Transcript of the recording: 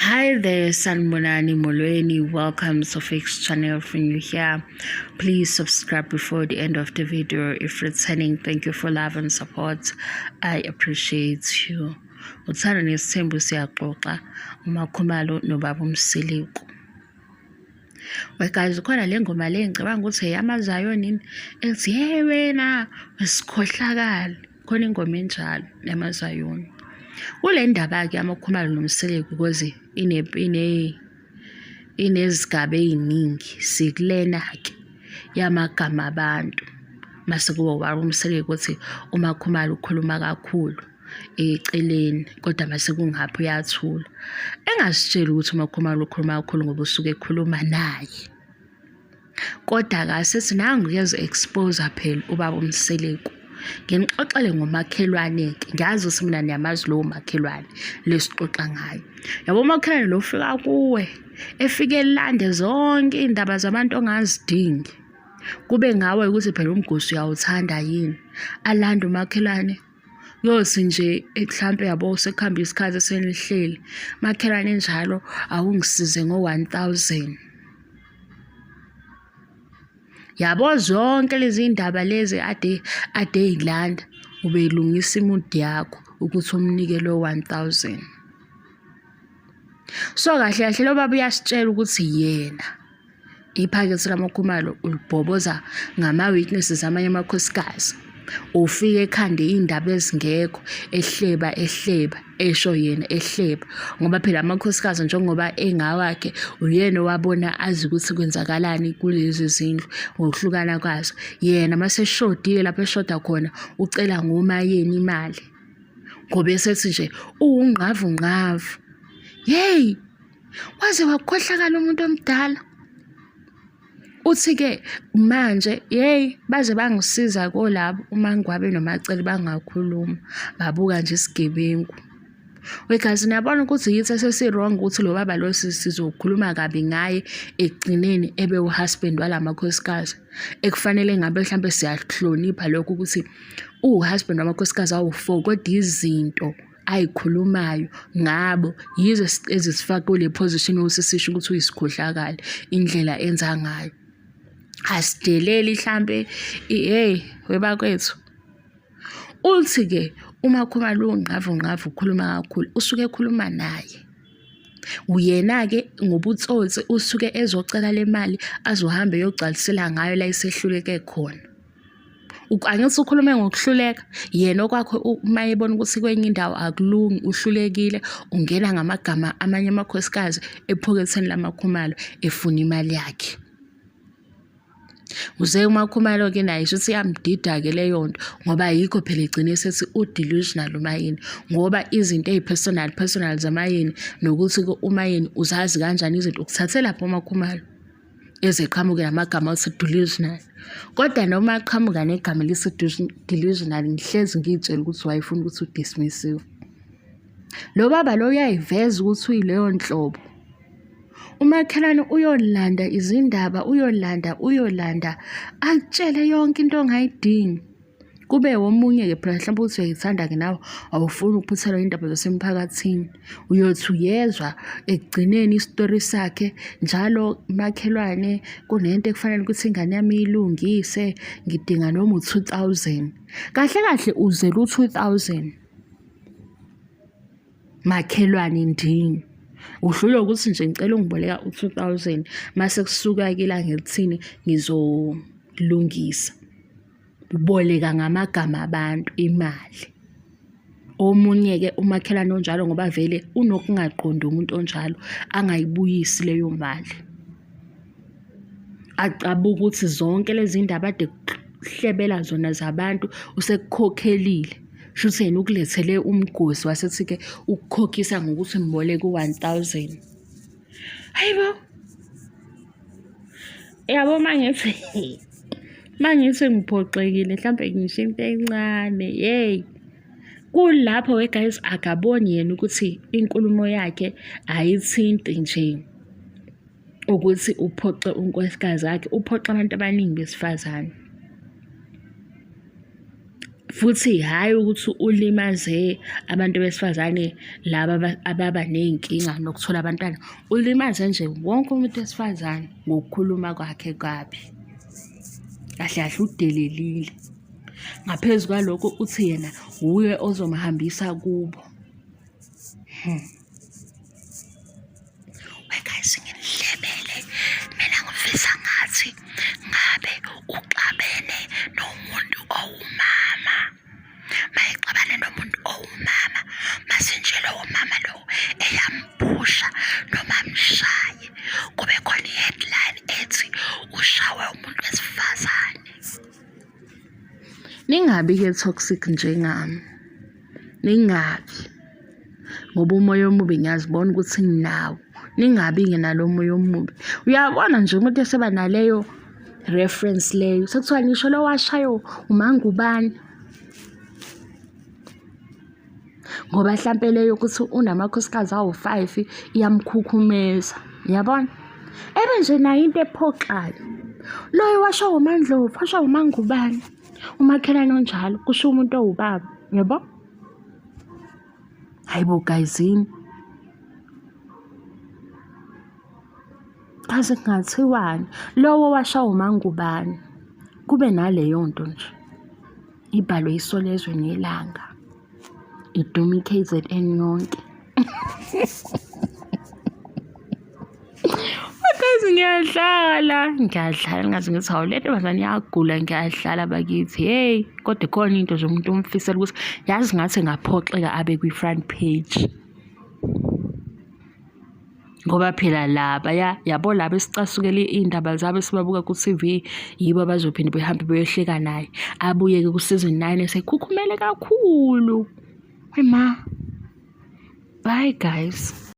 Hi there, Sanbonani Molweni. Welcome to Fix channel. If you're here, please subscribe before the end of the video. If returning, thank you for love and support. I appreciate you. Uthando nesithembu siyaxoxa uMakhumalo noBaba uMsiliku. Guys, khona le ngoma le ngicabanga ukuthi eyamazayo nini ethi hey wena wesikhohlakala. Khona ingoma enjalo yamazayo. Kule ndaba ke aMakhumalo noMsiliku because inezigaba eziningi sikulena ke yamagama abantu mase kuba wari uMsiliku ukuthi uMakhumalo ukhuluma kakhulu eceleni kodwa mase kungaphi uyathula engasitshela ukuthi uMakhumalo ukhuluma kakhulu ngoba usuke ekhuluma naye kodwa kasethi nangu yeze expose phela uBaba uMsiliku ngixoxele ngomakhelwane ke ngazi ukuthi mina niyamazi lo makhelwane lesixoxa ngayo yabo umakhelwane lo ufika kuwe efike elande zonke indaba zabantu ongazidingi kube ngawe ukuthi phela umgosi uyawuthanda yini alanda umakhelwane yosi nje mhlambe yabo sekuhamba isikhathi senihleli makhelwane njalo awungisize ngo1000 yabo zonke lezi indaba lezi ade ilanda ubelungisa imudi yakho ukuthi umnike lo 1000 so kahle lo baba uyasitshela ukuthi yena iphakethe laMakhumalo ulibhoboza ngama weaknesses amanye amakhosikazi ufike ekhande indaba ezingekho ehleba esho yena ehleba ngoba phela amakhosikazi njengoba engawakhe uyena wabona azi ukuthi kwenzakalani kulezi zindlu ngokuhlukana kwazo yena mase shodile lapho eshoda khona ucela ngomayeni imali ngoba esethi nje ungqavu hey waze wakhohlakala umuntu omdala uthi ke manje hey baze bangisiza kolabo uma ngwabe nomaceli bangakhuluma babuka nje isigebengu wekazi niyabona ukuthi yithi sesirong ukuthi lo baba lo sizokhuluma kabi ngaye egcineni ebe uhusband walamakhosikazi ekufanele ngabe mhlambe siyahlonipha lokho ukuthi uhusband wamakhosikazi awu4 kodwa izinto ayikhulumayo ngabo yizo ezisifaka kule position usisisho ukuthi uyisikhohlakala indlela enza ngayo asideleli mhlambe hey webakwethu uthi ke uMakhumalo ungqavu ukhuluma kakhulu usuke ekhuluma naye uyena ke ngobutsotsi usuke ezocela le mali azohamba eyogcalisela ngayo la isehluleke khona angithi ukhulume ngokuhluleka yena okwakho mayebona ukuthi kwenye indawo akulungi uhlulekile ungena ngamagama amanye amakhosikazi ephoketheni laMakhumalo efuna imali yakhe uze uMakhumalo ke naye uthi yamdida ke leyo nto ngoba yikho phela egcine sethi udelusional umayini ngoba izinto personal zamayini nokuthi umayini uzazi kanjani izinto ukuthathela lapho uMakhumalo ezeqhamuke namagama athi delusional kodwa noma aqhamuka negama lesi delusional ngihlezi ngitshela ukuthi wayefuna ukuthi udismissive lo baba lo uyayiveza ukuthi uyileyo nhlobo umakhelwane uyolanda izindaba uyolanda atshele yonke into ongayidingi kube womunye ke phela mhlawumbe uthi uyayithanda ke nawe awufuni ukuphuthelwa indaba zasemphakathini uyothi uyezwa egcineni istory sakhe njalo makhelwane kunento ekufanele ukuthi ingane yami ilungise ngidinga noma u2000 kahle uzela u2000 makhelwane ndini uhlulwa ukuthi nje ngicela ungiboleka u2000 mase kusuka ke la ngithini ngizolungisa uboleka ngamagama abantu imali omunye ke umakhelwane onjalo ngoba vele unokungaqondi umuntu onjalo angayibuyisi leyo mali acabuka ukuthi zonke lezi indaba ade kuhlebela zona zabantu usekukhokhelile shuthi yena ukulethele umgosi wasethi ke ukukhokhisa ngokuthi mboleke u1000 hayibo yabo mangithi ngiphoxekile mhlambe ngisho into encane hey kulapho we guys akaboni yena ukuthi inkulumo yakhe ayithinti nje ukuthi uphoxe unkosikazi yakhe uphoxe abantu abaningi besifazane futhi hhayi ukuthi ulimaze abantu besifazane laba ababa ney'nkinga nokuthola abantwana. Ulimaze nje wonke umuntu wesifazane ngokukhuluma kwakhe kabi. Kahle kahle udelelile. Ngaphezu kwalokho uthi yena wuye ozomhambisa kubo. Guys, nginihlebele mina ngifisa ngathi ngabe uxabene nomuntu owumama. Mayixabane nomuntu owumama, mase nje lowo mama lowo eyamphusha noma amshaye, kube khona i-headline ethi ushawe umuntu wesifazane. Ningabi-ke toxic njengami. Ningabi. Ngoba umoya omubi ngiyazibona ukuthi nginawo. Ningabi-ke nalo moya omubi. Uyabona nje umuntu eseba naleyo reference leyo. Sekuthiwa ngisho lo washayo umangubani. Ngoba mhlampe leyo ukuthi unamakhosikazi awu-5 iyamkhukhumeza. Uyabona? Ebe nje nayo into ephoxayo. Loyo washayo uMandlovu, washayo umangubani. Umakhelwane onjalo kusho umuntu owubaba. Yabo? Hayibo guyzini. Kaze kungathiwani lowo washayo umangubani. Kube naleyo nto nje. Ibhalwe isole ezweni nelanga. Iduma i-KZN yonke. Makazi ngiyadlala ngaze ngithi hawu le ntombazane iyagula ngiyadlala bakithi. Hey, kodwa khona into nje umuntu umfisela ukuthi yazi ngathi ngaphoxeka abe kwi-front page. Ngoba phela laba yabo laba esicasukela iy'ndaba zabo sibabuka ku-TV yibo abazophinde behambe beyohleka naye. Abuye-ke ku-season 9 esekhukhumele kakhulu. Hey ma. Bye guys.